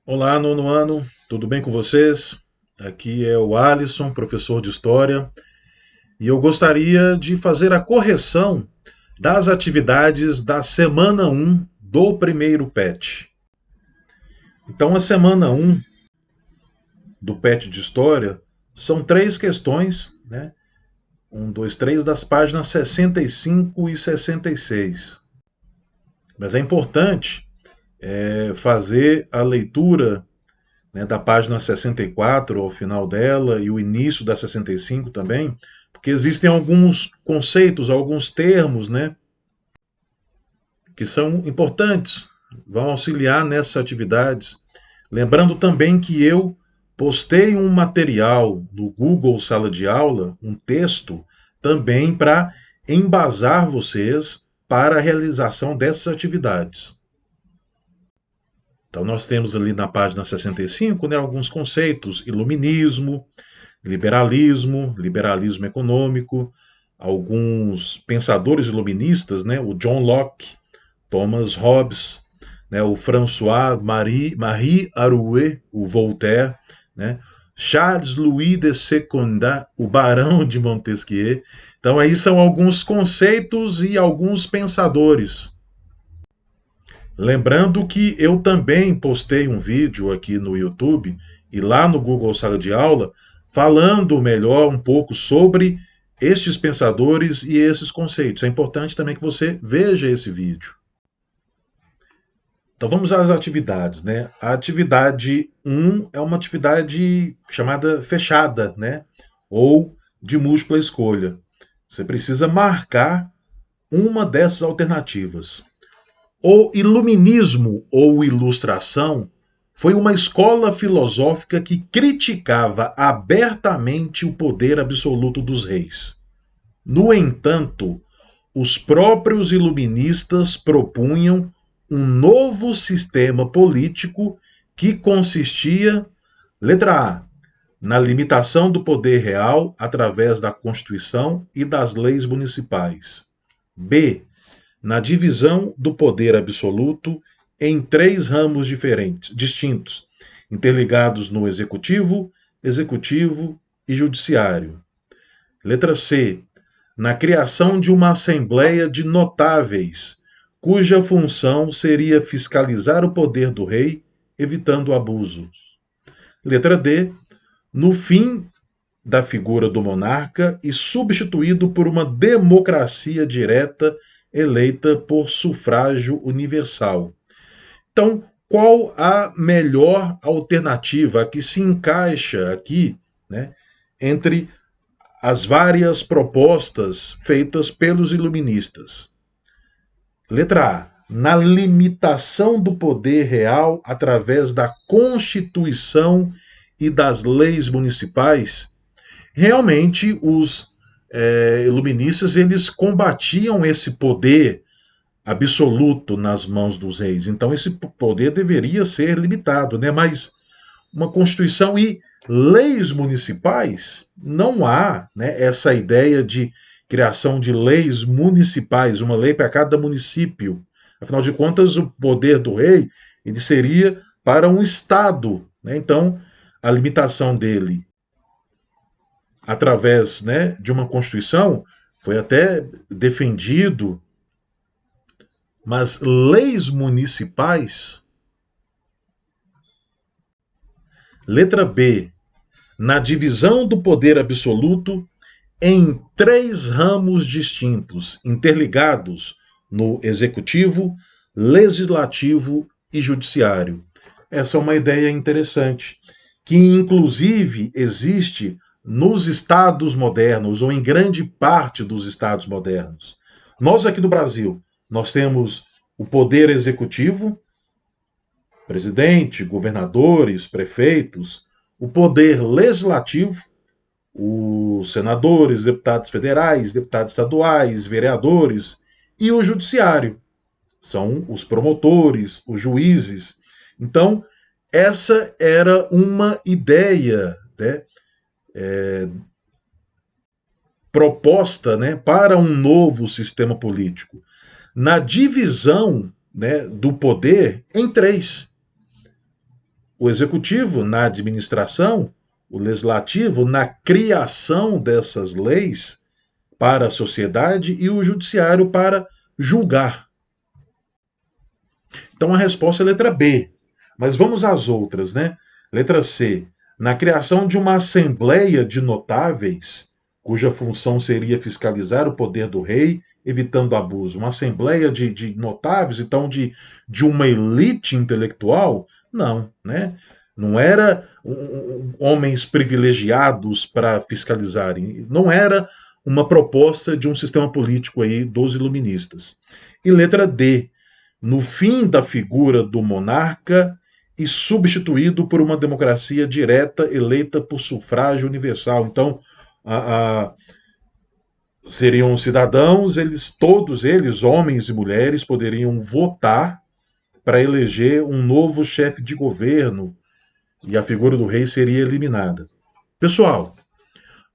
Olá, nono ano, tudo bem com vocês? Aqui é o Alisson, professor de História, e eu gostaria de fazer a correção das atividades da semana um do primeiro PET. Então, a semana um do PET de História são três questões, né? Um, dois, três, das páginas 65 e 66. Mas é importante fazer a leitura, né, da página 64 ao final dela e o início da 65 também, porque existem alguns conceitos, alguns termos, né, que são importantes, vão auxiliar nessas atividades. Lembrando também que eu postei um material no Google Sala de Aula, um texto, também para embasar vocês para a realização dessas atividades. Então, nós temos ali na página 65, né, alguns conceitos: iluminismo, liberalismo econômico, alguns pensadores iluministas, né, o John Locke, Thomas Hobbes, né, o Marie Arouet, o Voltaire, né, Charles Louis de Secondat, o Barão de Montesquieu. Então, aí são alguns conceitos e alguns pensadores. Lembrando que eu também postei um vídeo aqui no YouTube e lá no Google Sala de Aula falando melhor um pouco sobre estes pensadores e esses conceitos. É importante também que você veja esse vídeo. Então vamos às atividades, né? A atividade um é uma atividade chamada fechada, né? Ou de múltipla escolha. Você precisa marcar uma dessas alternativas. O iluminismo ou ilustração foi uma escola filosófica que criticava abertamente o poder absoluto dos reis. No entanto, os próprios iluministas propunham um novo sistema político que consistia, letra A, na limitação do poder real através da Constituição e das leis municipais. B, na divisão do poder absoluto em três ramos distintos, interligados no executivo, executivo e judiciário. Letra C. Na criação de uma assembleia de notáveis, cuja função seria fiscalizar o poder do rei, evitando abusos. Letra D. No fim da figura do monarca e substituído por uma democracia direta eleita por sufrágio universal. Então, qual a melhor alternativa a que se encaixa aqui, né, entre as várias propostas feitas pelos iluministas? Letra A. Na limitação do poder real através da Constituição e das leis municipais. Realmente, os iluministas eles combatiam esse poder absoluto nas mãos dos reis. Então, esse poder deveria ser limitado, né? Mas uma Constituição e leis municipais, não há, né, essa ideia de criação de leis municipais, uma lei para cada município. Afinal de contas, o poder do rei ele seria para um Estado. Né? Então, a limitação dele através, né, de uma Constituição foi até defendido, mas leis municipais. Letra B. Na divisão do poder absoluto em três ramos distintos, interligados no executivo, legislativo e judiciário. Essa é uma ideia interessante, que inclusive existe nos estados modernos, ou em grande parte dos estados modernos. Nós aqui do Brasil, nós temos o poder executivo, presidente, governadores, prefeitos, o poder legislativo, os senadores, deputados federais, deputados estaduais, vereadores, e o judiciário. São os promotores, os juízes. Então, essa era uma ideia, né, proposta, né, para um novo sistema político. Na divisão, né, do poder em três: o executivo na administração, o legislativo na criação dessas leis para a sociedade e o judiciário para julgar. Então a resposta é a letra B. Mas vamos às outras, né? Letra C. Na criação de uma assembleia de notáveis, cuja função seria fiscalizar o poder do rei, evitando abuso. Uma assembleia de notáveis, então de uma elite intelectual? Não, né? Não era homens privilegiados para fiscalizarem. Não era uma proposta de um sistema político aí dos iluministas. E letra D. No fim da figura do monarca e substituído por uma democracia direta eleita por sufrágio universal. Então, seriam cidadãos, todos eles, homens e mulheres, poderiam votar para eleger um novo chefe de governo e a figura do rei seria eliminada. Pessoal,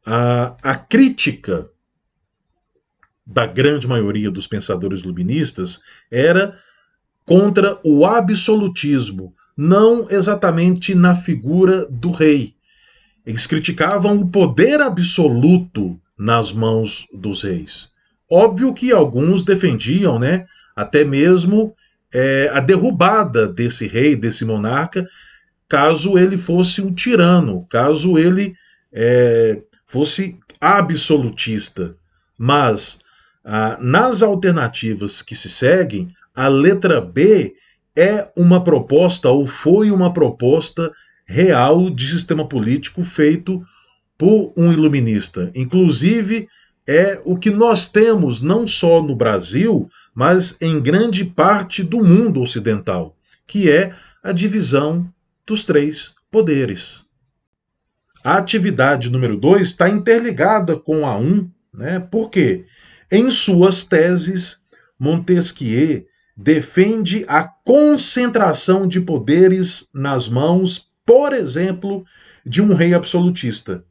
a crítica da grande maioria dos pensadores iluministas era contra o absolutismo, não exatamente na figura do rei. Eles criticavam o poder absoluto nas mãos dos reis. Óbvio que alguns defendiam, né, até mesmo a derrubada desse rei, desse monarca, caso ele fosse um tirano, caso ele fosse absolutista. Mas, nas alternativas que se seguem, a letra B é uma proposta, ou foi uma proposta real de sistema político feito por um iluminista. Inclusive, é o que nós temos não só no Brasil, mas em grande parte do mundo ocidental, que é a divisão dos três poderes. A atividade número 2 está interligada com a 1, né? Por quê? Em suas teses, Montesquieu defende a concentração de poderes nas mãos, por exemplo, de um rei absolutista.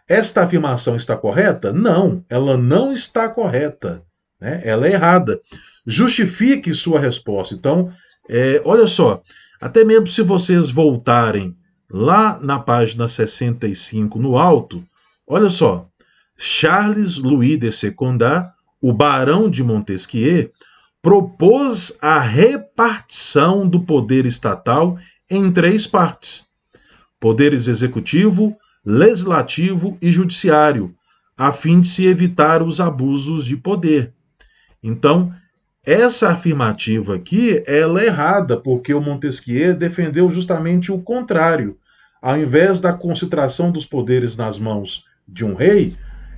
Esta afirmação está correta? Não, ela não está correta. Né? Ela é errada. Justifique sua resposta. Então, olha só, até mesmo se vocês voltarem lá na página 65 no alto, olha só, Charles Louis de Secondat, o barão de Montesquieu, propôs a repartição do poder estatal em 3 partes: poderes executivo, legislativo e judiciário, a fim de se evitar os abusos de poder. Então, essa afirmativa aqui, ela é errada, porque o Montesquieu defendeu justamente o contrário. Ao invés da concentração dos poderes nas mãos de um rei,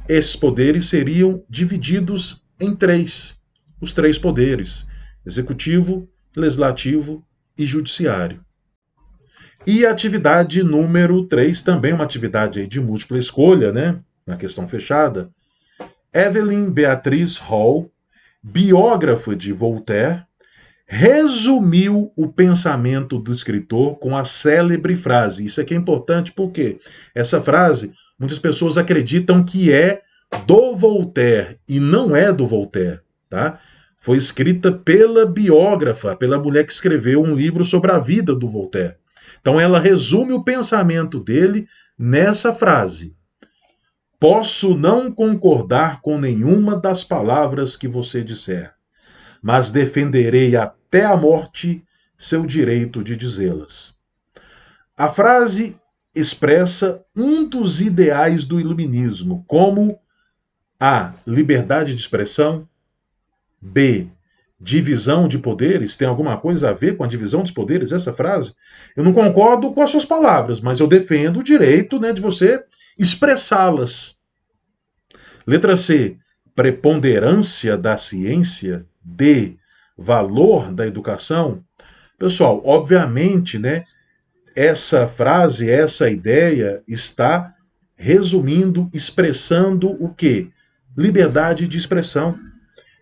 esses poderes seriam divididos em 3. Os 3 poderes: executivo, legislativo e judiciário. E a atividade número 3, também uma atividade de múltipla escolha, né? Na questão fechada. Evelyn Beatriz Hall, biógrafa de Voltaire, resumiu o pensamento do escritor com a célebre frase. Isso aqui é importante porque essa frase, muitas pessoas acreditam que é do Voltaire e não é do Voltaire, tá? Foi escrita pela biógrafa, pela mulher que escreveu um livro sobre a vida do Voltaire. Então ela resume o pensamento dele nessa frase: posso não concordar com nenhuma das palavras que você disser, mas defenderei até a morte seu direito de dizê-las. A frase expressa um dos ideais do iluminismo, como a liberdade de expressão, B, divisão de poderes. Tem alguma coisa a ver com a divisão dos poderes essa frase? Eu não concordo com as suas palavras, mas eu defendo o direito, né, de você expressá-las. Letra C, preponderância da ciência. D, valor da educação. Pessoal, obviamente, né, essa frase, essa ideia está resumindo, expressando o quê? Liberdade de expressão.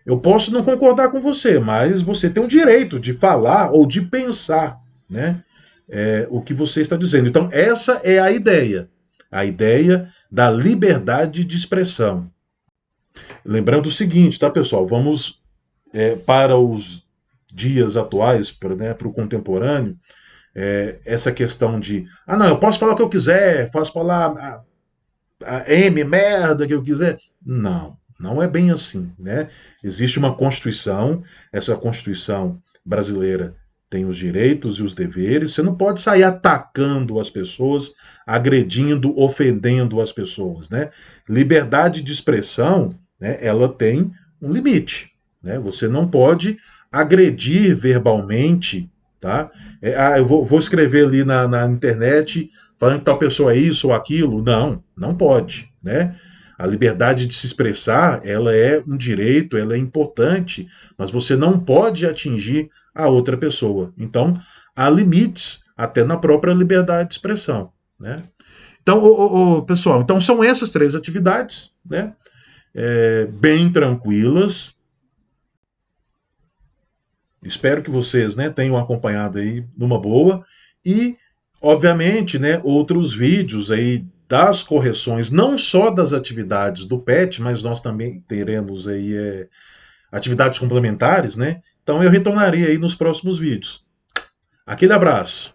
Eu posso não concordar com você, mas você tem o direito de falar ou de pensar, né, o que você está dizendo. Então, essa é a ideia da liberdade de expressão. Lembrando o seguinte, tá, pessoal? Vamos para os dias atuais, para o contemporâneo. essa questão de, ah, não, eu posso falar o que eu quiser, posso falar a M, merda, que eu quiser. Não, não é bem assim, né? Existe uma Constituição, essa Constituição brasileira tem os direitos e os deveres, você não pode sair atacando as pessoas, agredindo, ofendendo as pessoas, né? Liberdade de expressão, né, ela tem um limite, né? Você não pode agredir verbalmente, tá? Eu vou escrever ali na internet falando que tal pessoa é isso ou aquilo. Não, não pode, né? A liberdade de se expressar, ela é um direito, ela é importante, mas você não pode atingir a outra pessoa. Então, há limites até na própria liberdade de expressão, né? Então, pessoal, então são essas três atividades, né? Bem tranquilas. Espero que vocês, né, tenham acompanhado aí numa boa e, obviamente, né, outros vídeos aí das correções, não só das atividades do PET, mas nós também teremos aí atividades complementares, né? Então eu retornarei aí nos próximos vídeos. Aquele abraço.